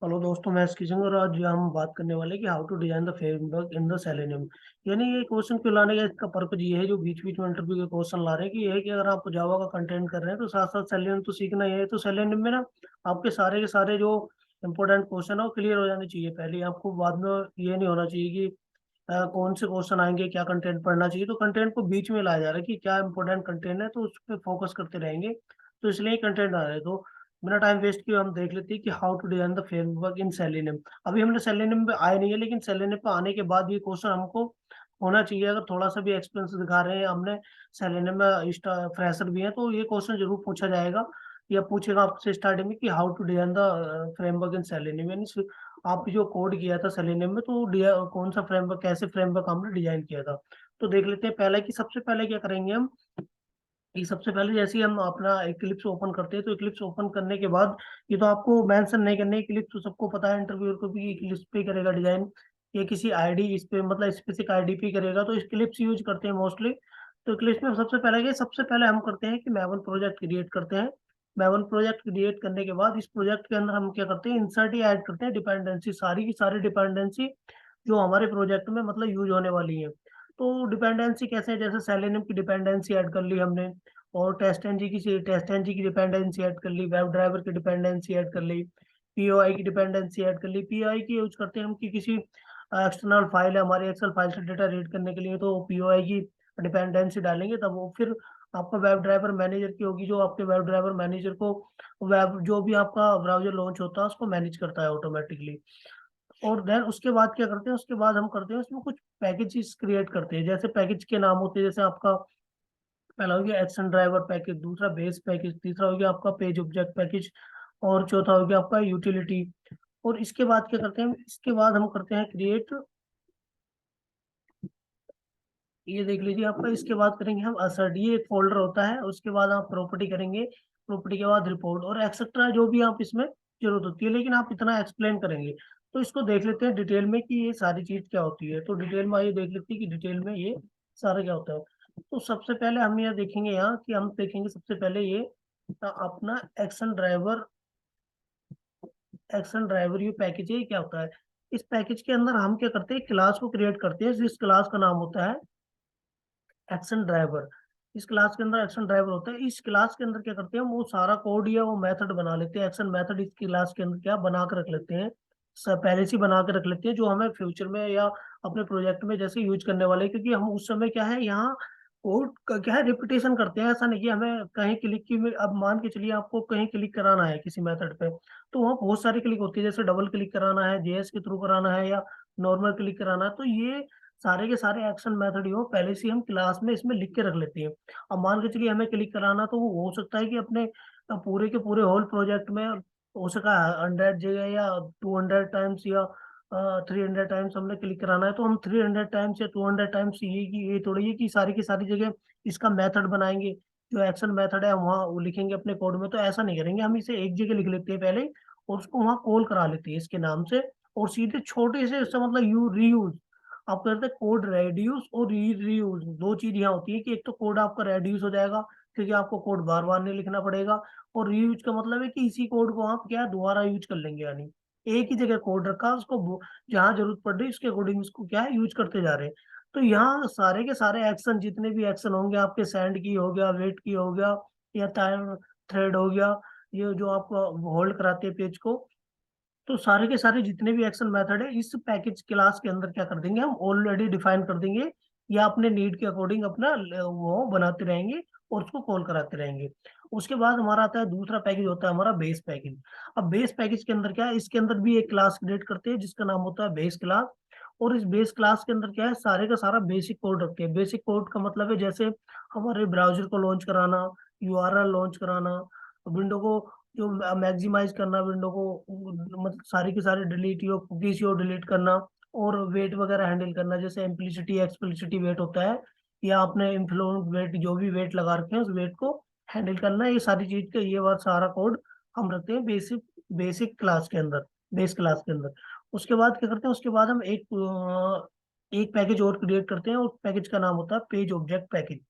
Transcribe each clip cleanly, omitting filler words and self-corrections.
Hello दोस्तों, मैं इसकी और आज हम बात करने वाले हैं कि how to design the framework in the selenium. यानी ये क्वेश्चन क्यों लाने का इसका पर्पज ये है, जो बीच बीच में इंटरव्यू के क्वेश्चन ला रहे हैं, कि ये है कि अगर आप जावा का कंटेंट कर रहे हैं तो साथ साथ सेलेनियम तो सीखना ही है। तो सेलेनियम में ना आपके सारे के सारे जो इंपॉर्टेंट क्वेश्चन है वो क्लियर हो जाने चाहिए पहले ही। आपको बाद में ये नहीं होना चाहिए कि कौन से क्वेश्चन आएंगे, क्या कंटेंट पढ़ना चाहिए। तो कंटेंट को बीच में लाया जा रहा है कि क्या इंपॉर्टेंट कंटेंट है, तो उस पर फोकस करते रहेंगे। तो इसलिए कंटेंट आ रहा है। तो बिना टाइम वेस्ट किए हम देख लेते हैं कि how to design the framework in selenium. अभी हमने सेलेनियम पे आए नहीं है, लेकिन सेलेनियम पे आने के बाद ये क्वेश्चन हमको होना चाहिए। अगर थोड़ा सा भी एक्सपीरियंस दिखा रहे हैं हमने, सेलेनियम में फ्रेशर भी है, तो ये क्वेश्चन जरूर पूछा जाएगा या पूछेगा आपसे स्टार्टिंग में कि how to design the framework in selenium. यानी आप जो कोड किया था सेलेनियम में, तो कौन सा फ्रेमवर्क, कैसे फ्रेमवर्क हमने डिजाइन किया था। तो देख लेते हैं पहले कि सबसे पहले क्या करेंगे हम। कि सबसे पहले जैसे ही हम अपना इक्लिप्स ओपन करते हैं, तो इक्लिप्स ओपन करने के बाद ये तो आपको मेंशन नहीं करने, इक्लिप्स तो सबको पता है इंटरव्यूअर को भी, इक्लिप्स पे करेगा डिजाइन। ये किसी आईडी इस पे मतलब स्पेसिफिक आईडी पे करेगा, तो इक्लिप्स यूज करते हैं मोस्टली। तो इक्लिप्स में सबसे पहले हम करते हैं कि मैवन प्रोजेक्ट क्रिएट करते हैं। मैवन प्रोजेक्ट क्रिएट करने के बाद इस प्रोजेक्ट के अंदर हम क्या करते हैं, इंसर्ट ही ऐड करते हैं डिपेंडेंसी, सारी की सारी डिपेंडेंसी जो हमारे प्रोजेक्ट में मतलब यूज होने वाली है। तो डिपेंडेंसी कैसे है, जैसे सेलेनियम की डिपेंडेंसी ऐड कर ली हमने, और टेस्ट एनजी की डिपेंडेंसी ऐड कर ली, वेब ड्राइवर की डिपेंडेंसी ऐड कर ली, पीओआई की डिपेंडेंसी ऐड कर ली। पीओआई की यूज करते हैं हम कि किसी एक्सटर्नल फाइल है हमारे एक्सेल फाइल से डेटा रीड करने के लिए, तो पीओआई की डिपेंडेंसी डालेंगे, तब वो फिर आपका वेब ड्राइवर मैनेजर की होगी, जो आपके वेब ड्राइवर मैनेजर को वेब जो भी आपका ब्राउजर लॉन्च होता है उसको मैनेज करता है ऑटोमेटिकली। और देन उसके बाद क्या करते हैं, उसके बाद हम करते हैं उसमें कुछ पैकेजेस क्रिएट करते हैं। जैसे पैकेज के नाम होते हैं, जैसे आपका पहला हो गया एक्शन ड्राइवर पैकेज, दूसरा बेस पैकेज, तीसरा हो गया आपका पेज ऑब्जेक्ट पैकेज, और चौथा हो गया आपका यूटिलिटी। और इसके बाद क्या करते हैं, इसके बाद हम करते हैं क्रिएट, ये देख लीजिए आपका। इसके बाद करेंगे हम असर्ट, ये एक फोल्डर होता है। उसके बाद आप प्रॉपर्टी करेंगे, प्रॉपर्टी के बाद रिपोर्ट और एक्सेट्रा, जो भी आप इसमें जरूरत होती है, लेकिन आप इतना एक्सप्लेन करेंगे। तो इसको देख लेते हैं डिटेल में कि ये सारी चीज क्या होती है। तो डिटेल में आइए देख लेते हैं कि डिटेल में ये सारा क्या होता है। तो सबसे पहले हम ये देखेंगे यहाँ कि हम देखेंगे सबसे पहले ये अपना एक्शन ड्राइवर ये पैकेज है, ये क्या होता है। इस पैकेज के अंदर हम क्या करते हैं, क्लास को क्रिएट करते हैं, जिस क्लास का नाम होता है एक्शन ड्राइवर। इस क्लास के अंदर एक्शन ड्राइवर होता है। इस क्लास के अंदर क्या करते हैं, वो सारा कोड या वो मेथड बना लेते हैं, एक्शन मेथड इस क्लास के अंदर क्या बना के रख लेते हैं, पहले से ही बना के रख लेते हैं, जो हमें फ्यूचर में या अपने प्रोजेक्ट में जैसे यूज करने वाले हैं। क्योंकि हम उस समय क्या है, यहाँ कोड का क्या है, रिपीटेशन करते हैं। ऐसा नहीं कि हमें कहीं क्लिक की में, अब मान के चलिए आपको कहीं क्लिक कराना है किसी मेथड पे, तो वहाँ बहुत सारी क्लिक होती है। जैसे डबल क्लिक कराना है, जेएस के थ्रू कराना है, या नॉर्मल क्लिक कराना है। तो ये सारे के सारे एक्शन मेथड ही हो पहले से ही हम क्लास में इसमें लिख के रख लेते हैं। अब मान के चलिए हमें क्लिक कराना, तो वो हो सकता है कि अपने पूरे के पूरे होल प्रोजेक्ट में हो सका 100 जगह या 200 टाइम्स या 300 टाइम्स हमने क्लिक कराना है। तो हम 300 टाइम्स या 200 टाइम्स ये थोड़ी है कि सारी की सारी जगह इसका मेथड बनाएंगे, जो एक्शन मेथड है वहाँ वो लिखेंगे अपने कोड में। तो ऐसा नहीं करेंगे, हम इसे एक जगह लिख लेते हैं पहले, और उसको वहाँ कॉल करा लेते हैं इसके नाम से, और सीधे छोटे से उससे मतलब यू रीयूज आप करते हैं कोड रेड्यूस और रीयूज। दो चीज यहाँ होती है कि एक तो कोड आपका रेड्यूस हो जाएगा, क्योंकि आपको कोड बार बार नहीं लिखना पड़ेगा। और रीयूज का मतलब है कि इसी कोड को आप क्या है, दोबारा यूज कर लेंगे। यानी एक ही जगह कोड रखा, उसको जहाँ जरूरत पड़ रही है उसके अकॉर्डिंग उसको क्या है यूज करते जा रहे हैं। तो यहाँ सारे के सारे एक्शन, जितने भी एक्शन होंगे आपके, सेंड की हो गया, वेट की हो गया, या टाइम थ्रेड हो गया, ये जो आपको होल्ड कराते हैं पेज को, तो सारे के सारे जितने भी एक्शन मेथड है इस पैकेज क्लास के अंदर क्या कर देंगे, हम ऑलरेडी डिफाइन कर देंगे, या अपने नीड के अकॉर्डिंग अपना वो बनाते रहेंगे और उसको कॉल कराते रहेंगे। उसके बाद हमारा आता है दूसरा पैकेज, होता है हमारा बेस पैकेज। अब बेस पैकेज के अंदर क्या है, इसके अंदर भी एक क्लास क्रिएट करते हैं जिसका नाम होता है बेस क्लास। और इस बेस क्लास के अंदर क्या है, सारे का सारा बेसिक कोड रखते हैं। बेसिक कोड का मतलब है जैसे हमारे ब्राउजर को लॉन्च कराना, यूआरएल लॉन्च कराना, विंडो को जो मैक्सिमाइज करना, विंडो को मतलब सारी की सारी डिलीट यो कुकीज यो डिलीट करना, और वेट वगैरह हैंडल करना, जैसे एम्पलीसिटी एक्सप्लिसिटी वेट होता है, या आपने इन्फ्लुएंस वेट जो भी वेट लगा रखे हैं उस वेट को हैंडल करना है। ये सारी चीज का ये बात सारा कोड हम रखते हैं बेसिक बेसिक क्लास के अंदर, बेस क्लास के अंदर। उसके बाद क्या करते हैं, उसके बाद हम एक पैकेज और क्रिएट करते हैं, और पैकेज का नाम होता है पेज ऑब्जेक्ट पैकेज।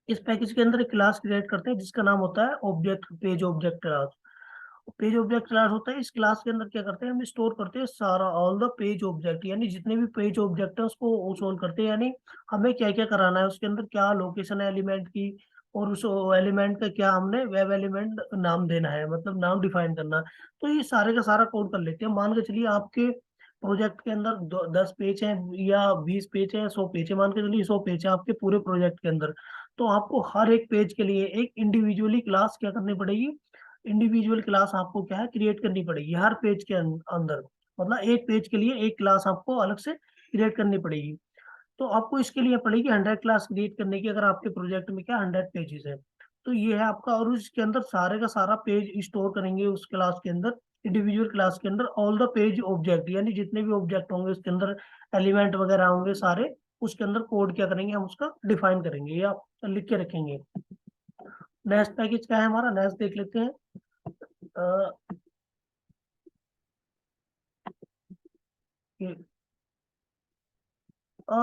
इस पैकेज के अंदर एक क्लास क्रिएट करते हैं जिसका नाम होता है object, page object class. Page object class होता है, इस क्लास के अंदर क्या करते हैं हम, स्टोर करते हैं सारा ऑल द पेज ऑब्जेक्ट, यानी जितने भी पेज ऑब्जेक्ट है उसको स्टोर करते हैं, यानी हमें क्या क्या कराना है उसके अंदर, क्या लोकेशन है एलिमेंट की, और उस एलिमेंट का क्या हमने वेब एलिमेंट नाम देना है, मतलब नाम डिफाइन करना है। तो ये सारे का सारा कोड कर लेते हैं। मान के चलिए आपके प्रोजेक्ट के अंदर 10 पेज हैं या 20 पेज है, 100 पेज है, मान के चलिए 100 पेज है आपके पूरे प्रोजेक्ट के अंदर। तो आपको हर एक पेज के लिए एक इंडिविजुअली क्लास क्या करनी पड़ेगी, इंडिविजुअल क्लास आपको क्या है क्रिएट करनी पड़ेगी हर पेज के अंदर, मतलब एक पेज के लिए एक क्लास आपको अलग से क्रिएट करनी पड़ेगी। तो आपको इसके लिए पड़ेगी 100 क्लास क्रिएट करने की, अगर आपके प्रोजेक्ट में क्या 100 पेजेस है। तो ये है आपका, और उसके अंदर सारे का सारा पेज स्टोर करेंगे उस क्लास के अंदर, इंडिविजुअल क्लास के अंदर ऑल द पेज ऑब्जेक्ट, यानी जितने भी ऑब्जेक्ट होंगे उसके अंदर एलिमेंट वगैरह होंगे सारे, उसके अंदर कोड क्या करेंगे हम उसका डिफाइन करेंगे या लिख के रखेंगे। नेक्स्ट पैकेज क्या है हमारा, नेक्स्ट देख लेते हैं।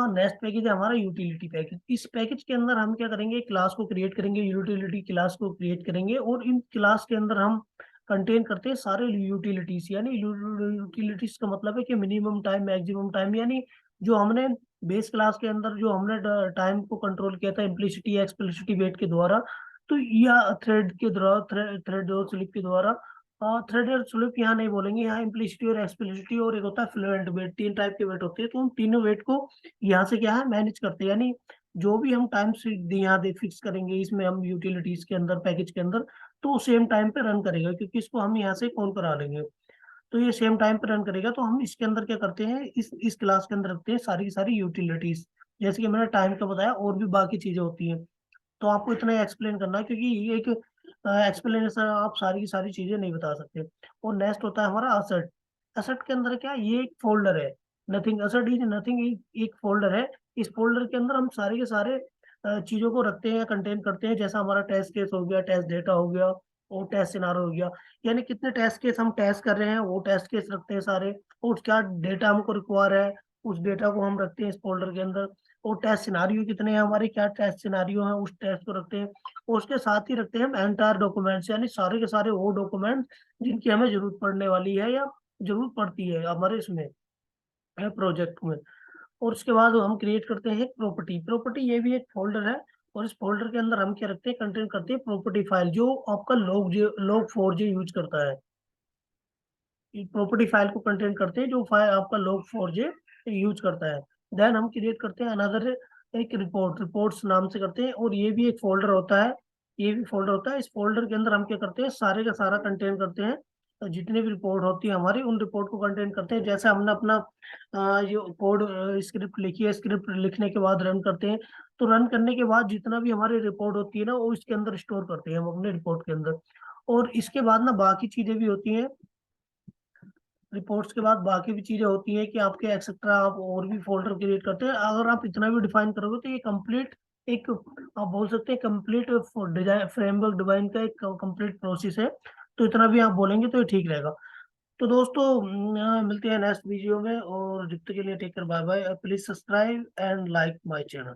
नेक्स्ट पैकेज है हमारा यूटिलिटी पैकेज। इस पैकेज के अंदर हम क्या करेंगे, क्लास को क्रिएट करेंगे, यूटिलिटी क्लास को क्रिएट करेंगे, और इन क्लास के अंदर हम कंटेन करते हैं सारे यूटिलिटीज, यानी यूटिलिटीज का मतलब है कि मिनिमम टाइम मैक्सिमम टाइम, यानी जो हमने बेस क्लास के अंदर जो हमने टाइम को कंट्रोल किया था इम्प्लिसिटी या एक्सप्लिसिटी वेट के द्वारा, तो या थ्रेड के द्वारा, थ्रेड और स्लिप के द्वारा। थ्रेड और स्लिप यहाँ नहीं बोलेंगे, यहाँ इम्प्लिसिटी और एक्सप्लिसिटी और एक होता है फ्लुएंट वेट, 3 टाइप के वेट होते हैं। तो उन तीनों वेट को यहाँ से क्या है मैनेज करते हैं, यानी जो भी हम टाइम यहाँ दे फिक्स करेंगे इसमें हम यूटिलिटीज के अंदर पैकेज के अंदर, तो सेम टाइम पे रन करेगा, क्योंकि इसको हम यहाँ से कॉल करा लेंगे। तो ये सेम टाइम पे रन करेगा। तो हम इसके अंदर क्या करते हैं, इस क्लास के अंदर रखते हैं सारी की सारी यूटिलिटीज, जैसे कि मैंने टाइम का बताया, और भी बाकी चीजें होती हैं। तो आपको इतना एक्सप्लेन करना है, क्योंकि ये एक एक्सप्लेनेशन आप सारी की सारी चीजें नहीं बता सकते। और नेक्स्ट होता है हमारा असेट। असेट के अंदर क्या है, ये एक फोल्डर है, नथिंग असेट इज नथिंग, एक फोल्डर है। इस फोल्डर के अंदर हम सारे के सारे चीजों को रखते हैं, कंटेन करते हैं, जैसा हमारा टेस्ट केस हो गया, टेस्ट डेटा हो गया, और टेस्ट सिनारो हो गया, यानी कितने टेस्ट केस हम टेस्ट कर रहे हैं वो टेस्ट केस रखते हैं सारे, और क्या डेटा हमको रिक्वायर है उस डेटा को हम रखते हैं इस फोल्डर के अंदर, और टेस्ट सिनारियो कितने हैं हमारे, क्या टेस्ट सिनारियो है उस टेस्ट को रखते हैं। और उसके साथ ही रखते हैं हम एंटायर डॉक्यूमेंट्स, यानी सारे के सारे वो डॉक्यूमेंट जिनकी हमें जरूरत पड़ने वाली है या जरूरत पड़ती है हमारे इसमें प्रोजेक्ट में। और उसके बाद हम क्रिएट करते हैं प्रॉपर्टी। प्रॉपर्टी ये भी एक फोल्डर है, और इस फोल्डर के अंदर हम क्या रखते हैं, कंटेन करते हैं प्रॉपर्टी फाइल, जो आपका log4j यूज करता है। प्रॉपर्टी फाइल को कंटेन करते हैं जो फाइल आपका log4j यूज करता है। देन हम क्रिएट करते हैं अनदर एक रिपोर्ट्स नाम से करते हैं, और ये भी एक फोल्डर होता है, ये भी फोल्डर होता है। इस फोल्डर के अंदर हम क्या करते हैं, सारे का सारा कंटेन करते हैं, तो जितनी भी रिपोर्ट होती है हमारी उन रिपोर्ट को कंटेन करते हैं। जैसे हमने अपना जो कोड स्क्रिप्ट लिखी है, स्क्रिप्ट लिखने के बाद रन करते हैं, तो रन करने के बाद जितना भी हमारी रिपोर्ट होती है ना, वो इसके अंदर स्टोर करते हैं हम अपने रिपोर्ट के अंदर। और इसके बाद ना बाकी चीजें भी होती हैं, रिपोर्ट्स के बाद बाकी भी चीजें होती हैं कि आपके एक्सेट्रा आप और भी फोल्डर क्रिएट करते हैं। अगर आप इतना भी डिफाइन करोगे तो ये कंप्लीट एक, आप बोल सकते हैं कंप्लीट डिजाइन फ्रेमवर्क डिजाइन का एक कंप्लीट प्रोसेस है। तो इतना भी आप बोलेंगे तो ये ठीक रहेगा। तो दोस्तों मिलते हैं नेक्स्ट वीडियो में, और जब तक के लिए टेक कर bye bye. Please subscribe and like my channel.